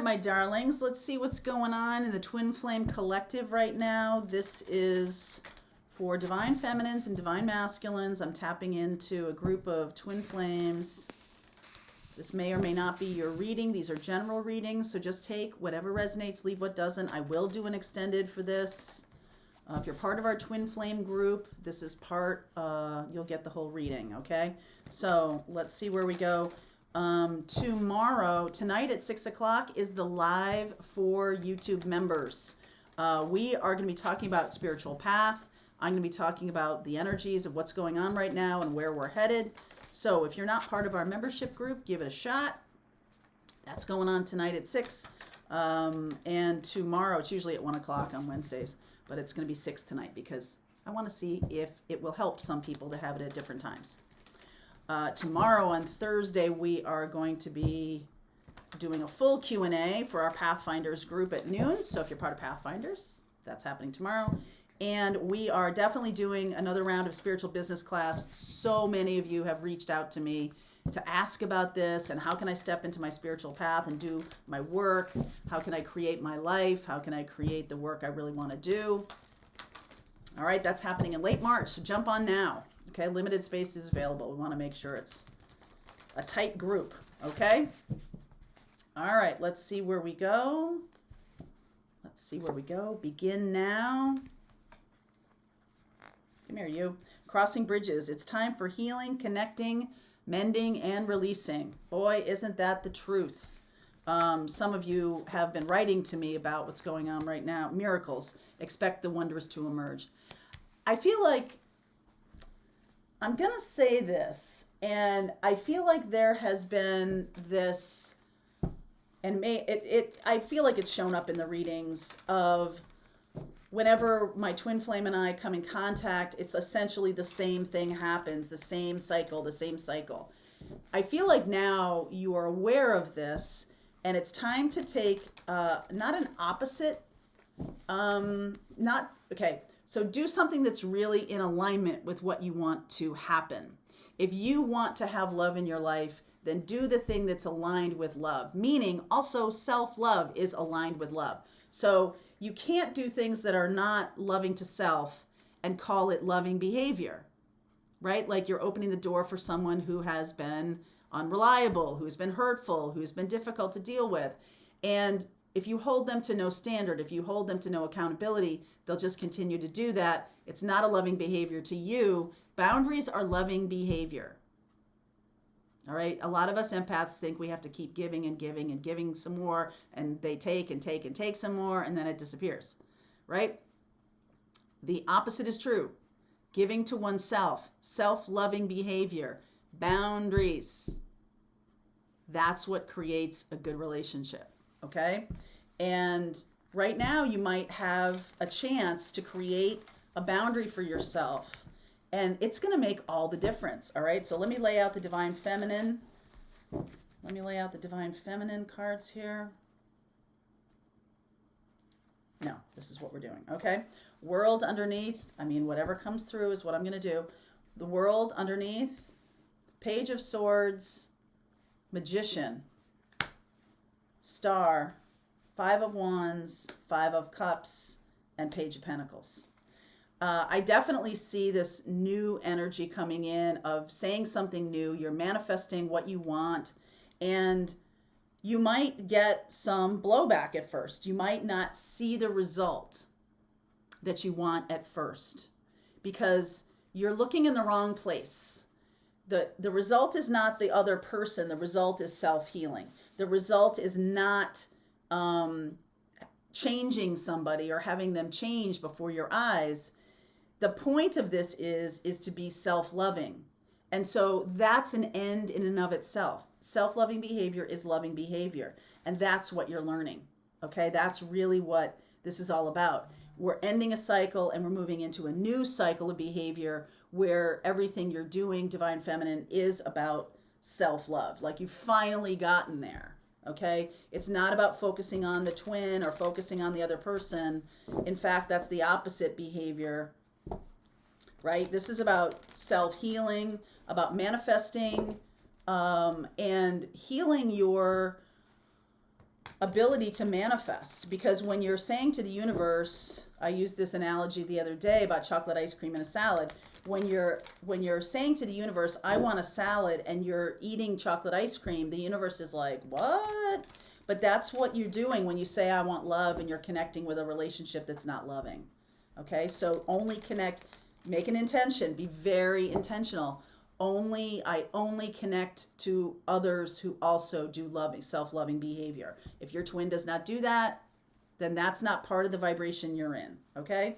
my darlings. Let's see what's going on in the Twin Flame Collective right now. This is for Divine Feminines and Divine Masculines. I'm tapping into a group of Twin Flames. This may or may not be your reading. These are general readings, so just take whatever resonates, leave what doesn't. I will do an extended for this. If you're part of our Twin Flame group, this is part, you'll get the whole reading, okay? So let's see where we go. Tonight at 6 o'clock is the live for YouTube members. We are going to be talking about spiritual path. I'm going to be talking about the energies of what's going on right now and where we're headed. So if you're not part of our membership group, give it a shot. That's going on tonight at 6. And tomorrow, it's usually at 1 o'clock on Wednesdays, but it's going to be 6 tonight because I want to see if it will help some people to have it at different times. Tomorrow on Thursday, we are going to be doing a full Q&A for our Pathfinders group at noon. So if you're part of Pathfinders, that's happening tomorrow. And we are definitely doing another round of spiritual business class. So many of you have reached out to me to ask about this and how can I step into my spiritual path and do my work? How can I create my life? How can I create the work I really want to do? All right, that's happening in late March, so jump on now. Okay, limited space is available. We want to make sure it's a tight group, okay? All right, let's see where we go. Let's see where we go. Begin now. Come here, you. Crossing bridges. It's time for healing, connecting, mending, and releasing. Boy, isn't that the truth. Some of you have been writing to me about what's going on right now. Miracles. Expect the wondrous to emerge. I feel like I'm going to say this, and I feel like there has been this, and I feel like it's shown up in the readings of whenever my twin flame and I come in contact, it's essentially the same thing happens, the same cycle. I feel like now you are aware of this, and it's time to take not an opposite, so do something that's really in alignment with what you want to happen. If you want to have love in your life, then do the thing that's aligned with love, meaning also self-love is aligned with love. So you can't do things that are not loving to self and call it loving behavior, right? Like you're opening the door for someone who has been unreliable, who's been hurtful, who's been difficult to deal with. And if you hold them to no standard, if you hold them to no accountability, they'll just continue to do that. It's not a loving behavior to you. Boundaries are loving behavior. All right. A lot of us empaths think we have to keep giving and giving and giving some more, and they take and take and take some more, and then it disappears, right? The opposite is true. Giving to oneself, self-loving behavior, boundaries. That's what creates a good relationship. Okay. And right now you might have a chance to create a boundary for yourself, and it's going to make all the difference. All right. So let me lay out the Divine Feminine. Let me lay out the Divine Feminine cards here. No, this is what we're doing. Okay. World underneath. Whatever comes through is what I'm going to do. The World underneath, Page of Swords, Magician, Star, 5 of Wands, 5 of Cups, and Page of Pentacles. I definitely see this new energy coming in of saying something new. You're manifesting what you want, and you might get some blowback at first. You might not see the result that you want at first because you're looking in the wrong place. The result is not the other person. The result is self-healing. The result is not changing somebody or having them change before your eyes. The point of this is to be self-loving. And so that's an end in and of itself. Self-loving behavior is loving behavior. And that's what you're learning. Okay, that's really what this is all about. We're ending a cycle and we're moving into a new cycle of behavior where everything you're doing, Divine Feminine, is about self-love. Like you've finally gotten there. Okay, it's not about focusing on the twin or focusing on the other person. In fact, that's the opposite behavior, right? This is about self-healing, about manifesting, and healing your ability to manifest, because when you're saying to the universe, I used this analogy the other day about chocolate ice cream and a salad. When you're saying to the universe, I want a salad, and you're eating chocolate ice cream, the universe is like, what? But that's what you're doing when you say I want love, and you're connecting with a relationship that's not loving. Okay, so only connect, make an intention, be very intentional. I only connect to others who also do loving, self-loving behavior. If your twin does not do that, then that's not part of the vibration you're in. Okay,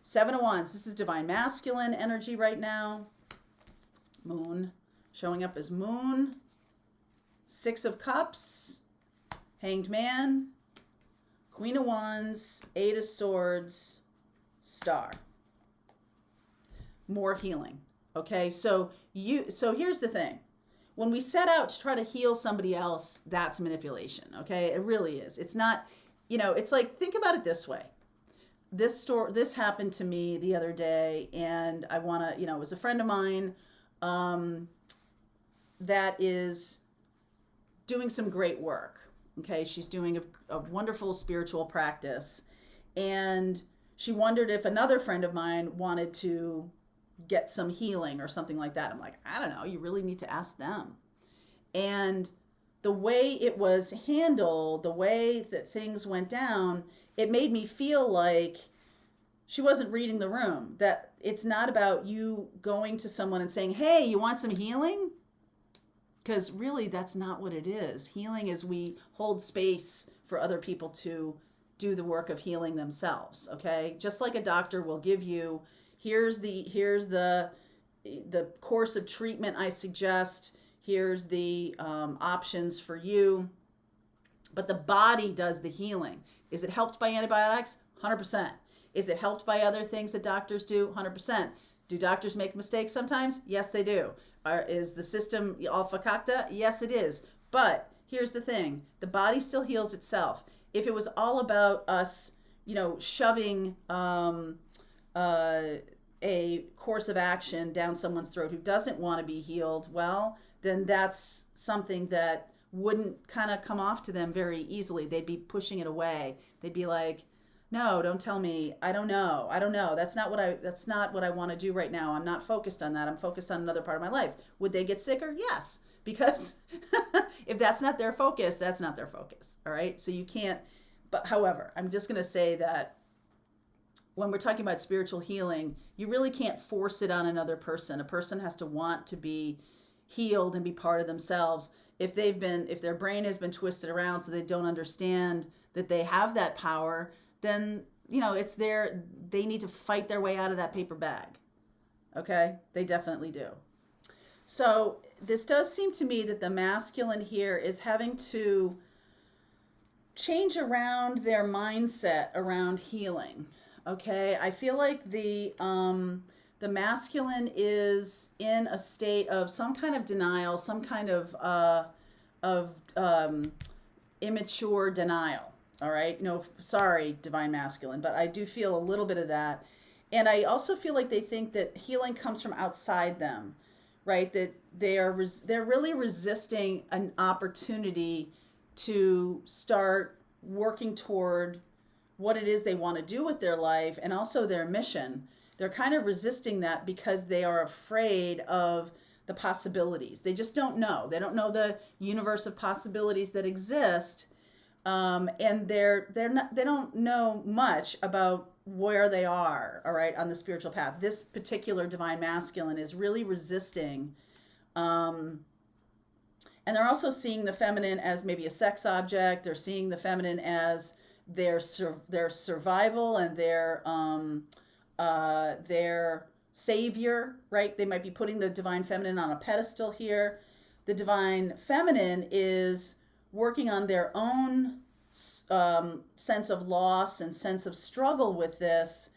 7 of Wands. This is divine masculine energy right now. Moon, showing up as Moon. 6 of Cups, Hanged Man, Queen of Wands, 8 of Swords, Star. More healing. Okay, so here's the thing. When we set out to try to heal somebody else, that's manipulation. Okay, it really is. It's not, it's like, think about it this way. This happened to me the other day, and I want to, it was a friend of mine that is doing some great work. Okay, she's doing a wonderful spiritual practice, and she wondered if another friend of mine wanted to get some healing or something like that. I'm like, I don't know, you really need to ask them. And the way it was handled, the way that things went down, it made me feel like she wasn't reading the room, that it's not about you going to someone and saying, hey, you want some healing? Because really, that's not what it is. Healing is we hold space for other people to do the work of healing themselves. Okay, just like a doctor will give you, here's the course of treatment I suggest. Here's the options for you. But the body does the healing. Is it helped by antibiotics? 100%. Is it helped by other things that doctors do? 100%. Do doctors make mistakes sometimes? Yes, they do. Is the system all fakakta? Yes, it is. But here's the thing. The body still heals itself. If it was all about us, shoving a course of action down someone's throat who doesn't want to be healed, well, then that's something that wouldn't kind of come off to them very easily. They'd be pushing it away. They'd be like, no, don't tell me. I don't know. That's not what I want to do right now. I'm not focused on that. I'm focused on another part of my life. Would they get sicker? Yes. Because if that's not their focus, that's not their focus. All right. So you can't, but however, I'm just going to say that when we're talking about spiritual healing, you really can't force it on another person. A person has to want to be healed and be part of themselves. If their brain has been twisted around so they don't understand that they have that power, then, it's they need to fight their way out of that paper bag. Okay? They definitely do. So this does seem to me that the masculine here is having to change around their mindset around healing. Okay? I feel like the masculine is in a state of some kind of denial, some kind of immature denial. All right. No, sorry, divine masculine, but I do feel a little bit of that. And I also feel like they think that healing comes from outside them, right? That they're really resisting an opportunity to start working toward what it is they want to do with their life and also their mission. They're kind of resisting that because they are afraid of the possibilities. They just don't know. They don't know the universe of possibilities that exist. And they don't know much about where they are, all right, on the spiritual path. This particular divine masculine is really resisting, and they're also seeing the feminine as maybe a sex object. They're seeing the feminine as their survival and their savior, right? They might be putting the divine feminine on a pedestal here. The divine feminine is working on their own sense of loss and sense of struggle with this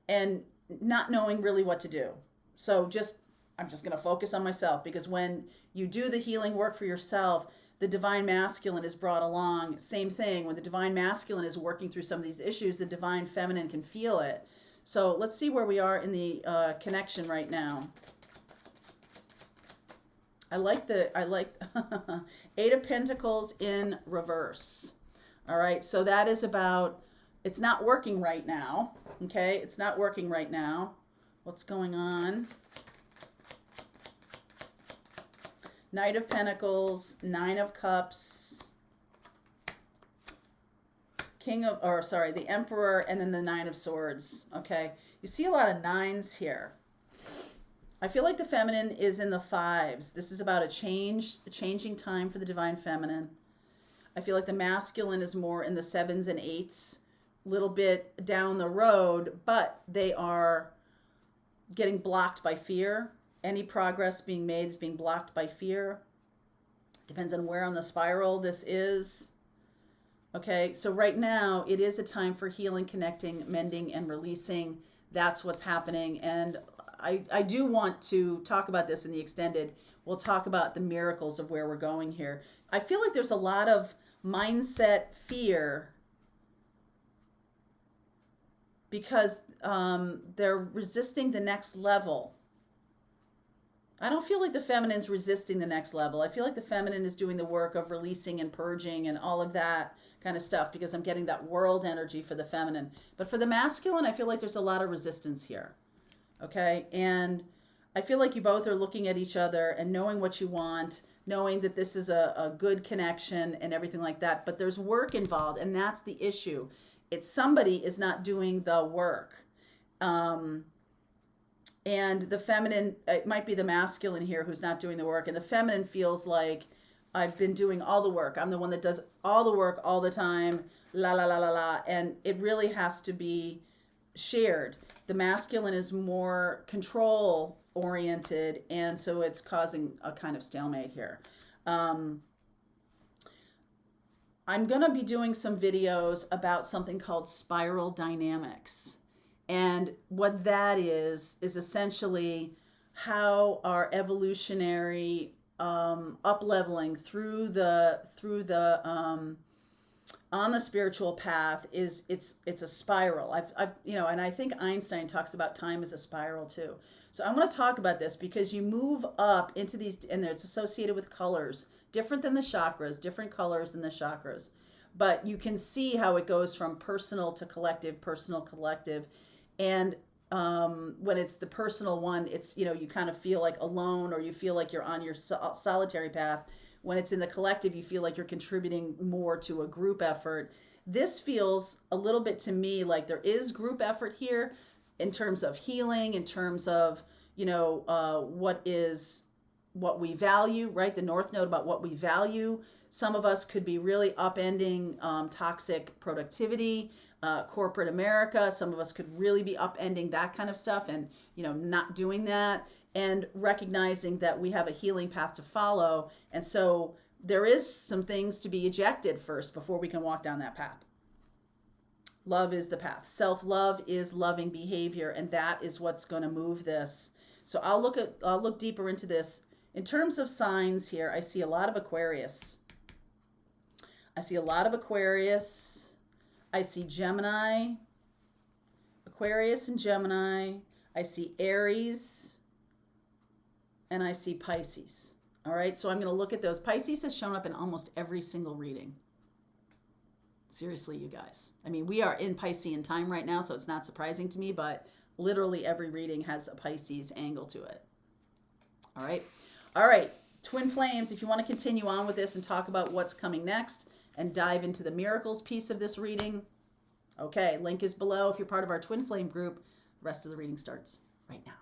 and not knowing really what to do. So I'm just going to focus on myself, because when you do the healing work for yourself, the divine masculine is brought along. Same thing. When the divine masculine is working through some of these issues, the divine feminine can feel it. So let's see where we are in the connection right now. I like 8 of Pentacles in reverse. All right, so that is about, it's not working right now. Okay, it's not working right now. What's going on? Knight of Pentacles, Nine of Cups, the Emperor, and then the Nine of Swords. Okay, you see a lot of nines here. I feel like the feminine is in the fives. This is about a changing time for the divine feminine. I feel like the masculine is more in the sevens and eights, little bit down the road, but they are getting blocked by fear. Any progress being made is being blocked by fear. Depends on where on the spiral this is. Okay, so right now it is a time for healing, connecting, mending, and releasing. That's what's happening. And I do want to talk about this in the extended. We'll talk about the miracles of where we're going here. I feel like there's a lot of mindset fear because they're resisting the next level. I don't feel like the feminine's resisting the next level. I feel like the feminine is doing the work of releasing and purging and all of that kind of stuff because I'm getting that world energy for the feminine. But for the masculine, I feel like there's a lot of resistance here. Okay, and I feel like you both are looking at each other and knowing what you want, knowing that this is a good connection and everything like that, but there's work involved, and that's the issue. It's somebody is not doing the work. And the feminine, it might be the masculine here who's not doing the work, and the feminine feels like I've been doing all the work. I'm the one that does all the work all the time, la la la la la, and it really has to be shared. The masculine is more control oriented, and so it's causing a kind of stalemate here. I'm going to be doing some videos about something called spiral dynamics. And what that is essentially how our evolutionary up-leveling through the on the spiritual path is it's a spiral. I've and I think Einstein talks about time as a spiral too. So I'm going to talk about this because you move up into these, and it's associated with colors, different than the chakras, different colors than the chakras. But you can see how it goes from personal to collective, personal, collective. And when it's the personal one, it's, you kind of feel like alone, or you feel like you're on your solitary path. When it's in the collective, you feel like you're contributing more to a group effort. This feels a little bit to me like there is group effort here in terms of healing, in terms of, what we value, right? The North Node about what we value. Some of us could be really upending toxic productivity, corporate America. Some of us could really be upending that kind of stuff and, not doing that, and recognizing that we have a healing path to follow. And so there is some things to be ejected first before we can walk down that path. Love is the path. Self-love is loving behavior, and that is what's going to move this. So I'll look deeper into this. In terms of signs here, I see a lot of Aquarius. I see Gemini, Aquarius and Gemini. I see Aries, and I see Pisces. All right, so I'm going to look at those. Pisces has shown up in almost every single reading. Seriously, you guys. I mean, we are in Piscean time right now, so it's not surprising to me, but literally every reading has a Pisces angle to it. All right, twin flames, if you want to continue on with this and talk about what's coming next and dive into the miracles piece of this reading, okay, link is below. If you're part of our twin flame group, the rest of the reading starts right now.